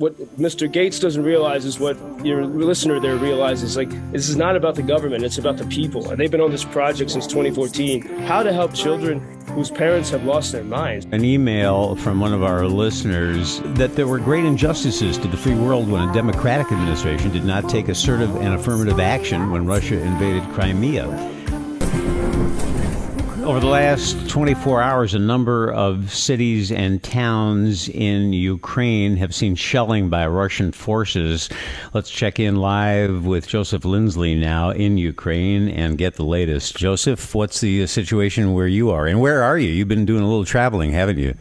what Mr. Gates doesn't realize is what your listener there realizes. Like, this is not about the government, it's about the people. And they've been on this project since 2014, how to help children whose parents have lost their minds. An email from one of our listeners that there were great injustices to the free world when a democratic administration did not take assertive and affirmative action when Russia invaded Crimea. Over the last 24 hours, a number of cities and towns in Ukraine have seen shelling by Russian forces. Let's check in live with Joseph Lindsley now in Ukraine and get the latest. Joseph, what's the situation where you are? And where are you? You've been doing a little traveling, haven't you?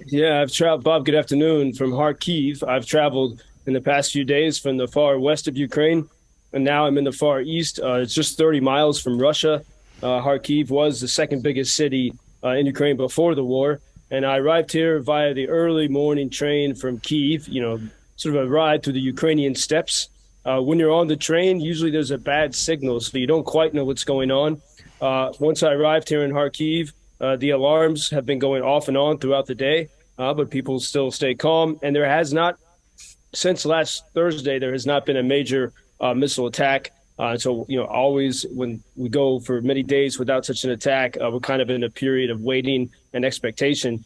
Yeah, I've traveled, Bob, good afternoon, from Kharkiv. I've traveled in the past few days from the far west of Ukraine, and now I'm in the far east. It's just 30 miles from Russia. Kharkiv was the second biggest city in Ukraine before the war. And I arrived here via the early morning train from Kyiv, sort of a ride through the Ukrainian steppes. When you're on the train, usually there's a bad signal, so you don't quite know what's going on. Once I arrived here in Kharkiv, the alarms have been going off and on throughout the day, but people still stay calm. And there has not, since last Thursday, there has not been a major missile attack. So, always when we go for many days without such an attack, we're kind of in a period of waiting and expectation.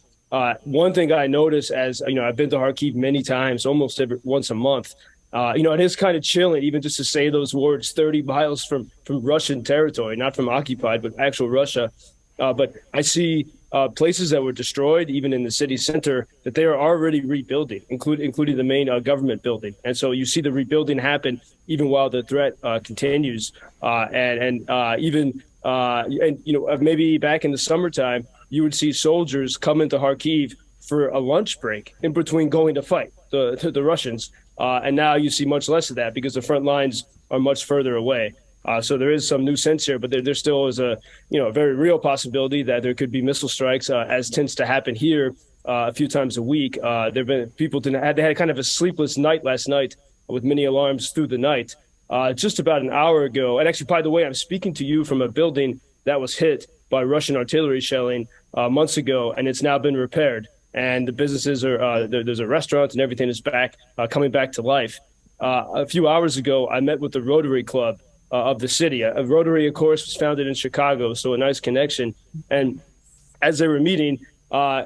One thing I notice as, I've been to Kharkiv many times, almost once a month. It is kind of chilling, even just to say those words, 30 miles from Russian territory, not from occupied, but actual Russia. But I see places that were destroyed, even in the city center, that they are already rebuilding, including the main government building. And so you see the rebuilding happen even while the threat continues. Maybe back in the summertime, you would see soldiers come into Kharkiv for a lunch break in between going to fight the Russians. And now you see much less of that because the front lines are much further away. So there is some new sense here, but there still is a very real possibility that there could be missile strikes, as tends to happen here a few times a week. There've been people they had kind of a sleepless night last night with many alarms through the night. Just about an hour ago, and actually, by the way, I'm speaking to you from a building that was hit by Russian artillery shelling months ago, and it's now been repaired. And the businesses are there's a restaurant and everything is back, coming back to life. A few hours ago, I met with the Rotary Club of the city. Rotary, of course, was founded in Chicago, so a nice connection. And as they were meeting,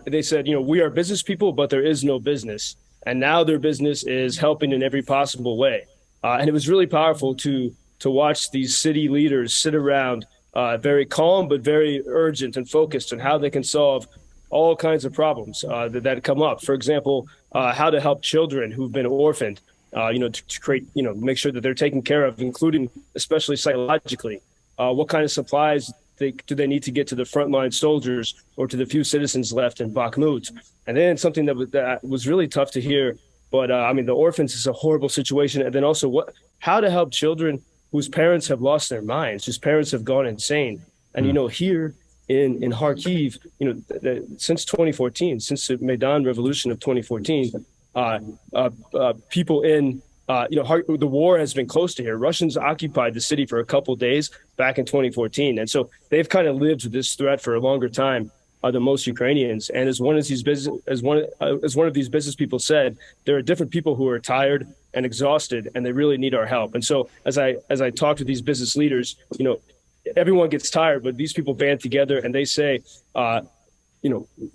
they said, we are business people, but there is no business. And now their business is helping in every possible way. And it was really powerful to watch these city leaders sit around, very calm, but very urgent and focused on how they can solve all kinds of problems that come up. For example, how to help children who've been orphaned. To create, make sure that they're taken care of, including especially psychologically. What kind of supplies do they need to get to the frontline soldiers or to the few citizens left in Bakhmut? And then something that was really tough to hear, but the orphans is a horrible situation. And then also how to help children whose parents have lost their minds, whose parents have gone insane. And, here in Kharkiv, since 2014, since the Maidan Revolution of 2014, people in, the war has been close to here. Russians occupied the city for a couple days back in 2014. And so they've kind of lived with this threat for a longer time than most Ukrainians. And as one of these business people said, there are different people who are tired and exhausted, and they really need our help. And so as I talk to these business leaders, everyone ggets tired, but these people band together and they say,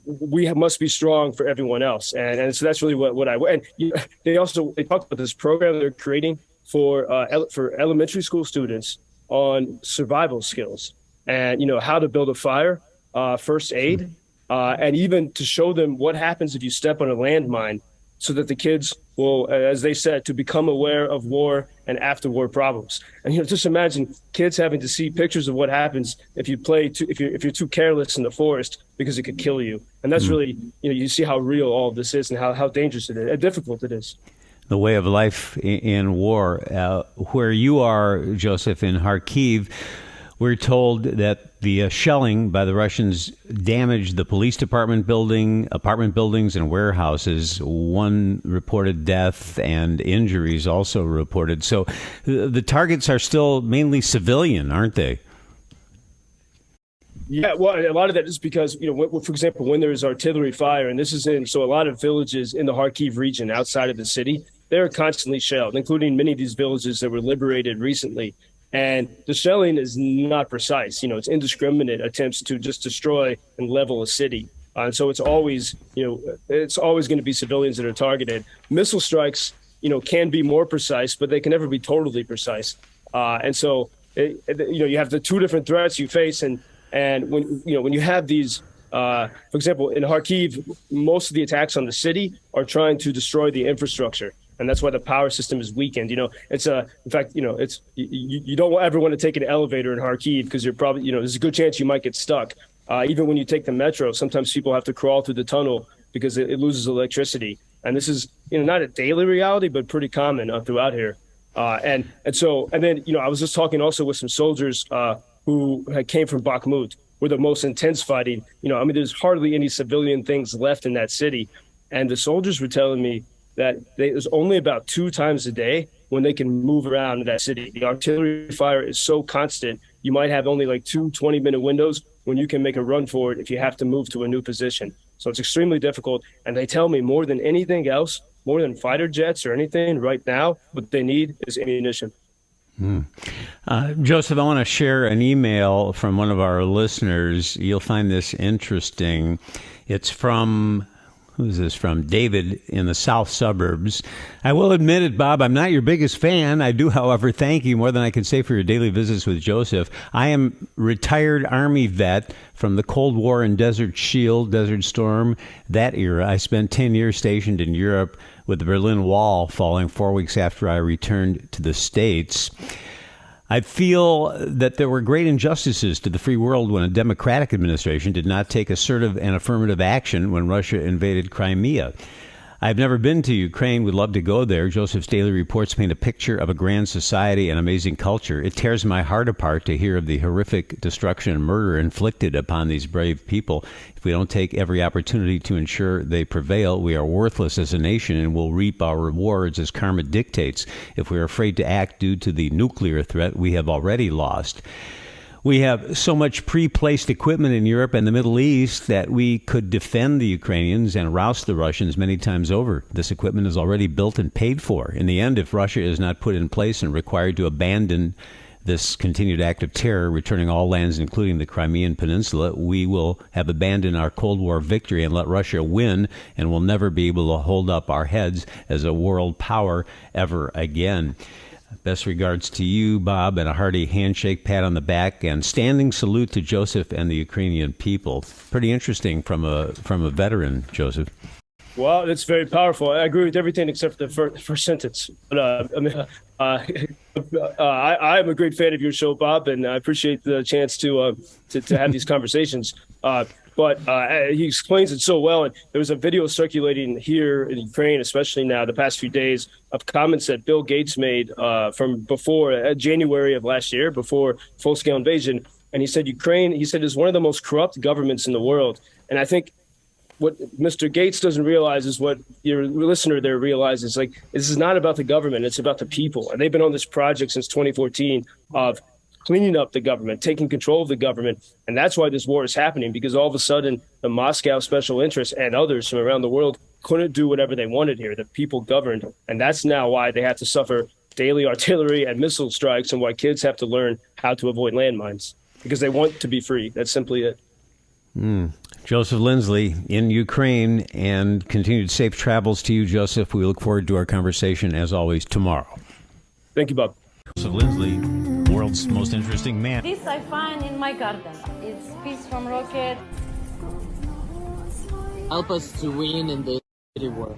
we must be strong for everyone else. And so that's really what they talked about this program they're creating for elementary school students on survival skills and, how to build a fire, first aid, and even to show them what happens if you step on a landmine so that the kids will, as they said, to become aware of war and after war problems. And, just imagine kids having to see pictures of what happens if you're too careless in the forest because it could kill you. And that's really, you see how real all of this is and how dangerous it is and difficult it is. The way of life in war. Where you are, Joseph, in Kharkiv, we're told that the shelling by the Russians damaged the police department building, apartment buildings, and warehouses. One reported death and injuries also reported. So the targets are still mainly civilian, aren't they? Yeah, well, a lot of that is because, for example, when there's artillery fire, and this is a lot of villages in the Kharkiv region outside of the city, they're constantly shelled, including many of these villages that were liberated recently. And the shelling is not precise. It's indiscriminate attempts to just destroy and level a city. And so it's always going to be civilians that are targeted. Missile strikes, can be more precise, but they can never be totally precise. And so, you have the two different threats you face. And when you have these, for example, in Kharkiv, most of the attacks on the city are trying to destroy the infrastructure. And that's why the power system is weakened. It's in fact, it's you don't ever want to take an elevator in Kharkiv because you're probably, there's a good chance you might get stuck. Even when you take the metro, sometimes people have to crawl through the tunnel because it loses electricity. And this is, not a daily reality, but pretty common throughout here. And then, I was just talking also with some soldiers who came from Bakhmut, where the most intense fighting, there's hardly any civilian things left in that city. And the soldiers were telling me that there's only about 2 times a day when they can move around that city. The artillery fire is so constant, you might have only like 2 20-minute windows when you can make a run for it if you have to move to a new position. So it's extremely difficult. And they tell me more than anything else, more than fighter jets or anything right now, what they need is ammunition. Joseph, I want to share an email from one of our listeners. You'll find this interesting. It's from... Who's this from? David in the south suburbs. I will admit it, Bob, I'm not your biggest fan. I do, however, thank you more than I can say for your daily visits with Joseph. I am retired Army vet from the Cold War and Desert Shield, Desert Storm, that era. I spent 10 years stationed in Europe with the Berlin Wall falling 4 weeks after I returned to the States. I feel that there were great injustices to the free world when a democratic administration did not take assertive and affirmative action when Russia invaded Crimea. I've never been to Ukraine, would love to go there. Joseph's daily reports paint a picture of a grand society and amazing culture. It tears my heart apart to hear of the horrific destruction and murder inflicted upon these brave people. If we don't take every opportunity to ensure they prevail, we are worthless as a nation and will reap our rewards as karma dictates. If we are afraid to act due to the nuclear threat, we have already lost. We have so much pre-placed equipment in Europe and the Middle East that we could defend the Ukrainians and roust the Russians many times over. This equipment is already built and paid for. In the end, if Russia is not put in place and required to abandon this continued act of terror, returning all lands, including the Crimean Peninsula, we will have abandoned our Cold War victory and let Russia win, and will never be able to hold up our heads as a world power ever again. Best regards to you, Bob, and a hearty handshake, pat on the back, and standing salute to Joseph and the Ukrainian people. Pretty interesting from a veteran, Joseph. Well, that's very powerful. I agree with everything except for the first sentence. But I am a great fan of your show, Bob, and I appreciate the chance to have these conversations. But he explains it so well. And there was a video circulating here in Ukraine, especially now, the past few days, of comments that Bill Gates made from before January of last year, before full-scale invasion. And he said Ukraine, is one of the most corrupt governments in the world. And I think what Mr. Gates doesn't realize is what your listener there realizes. Like, this is not about the government. It's about the people. And they've been on this project since 2014 of cleaning up the government, taking control of the government. And that's why this war is happening, because all of a sudden the Moscow special interests and others from around the world couldn't do whatever they wanted here. The people governed. And that's now why they have to suffer daily artillery and missile strikes, and why kids have to learn how to avoid landmines, because they want to be free. That's simply it. Joseph Lindsley in Ukraine, and continued safe travels to you, Joseph. We look forward to our conversation, as always, tomorrow. Thank you, Bob. Joseph Lindsley, world's most interesting man. This I find in my garden. It's piece from rocket. Help us to win in the war.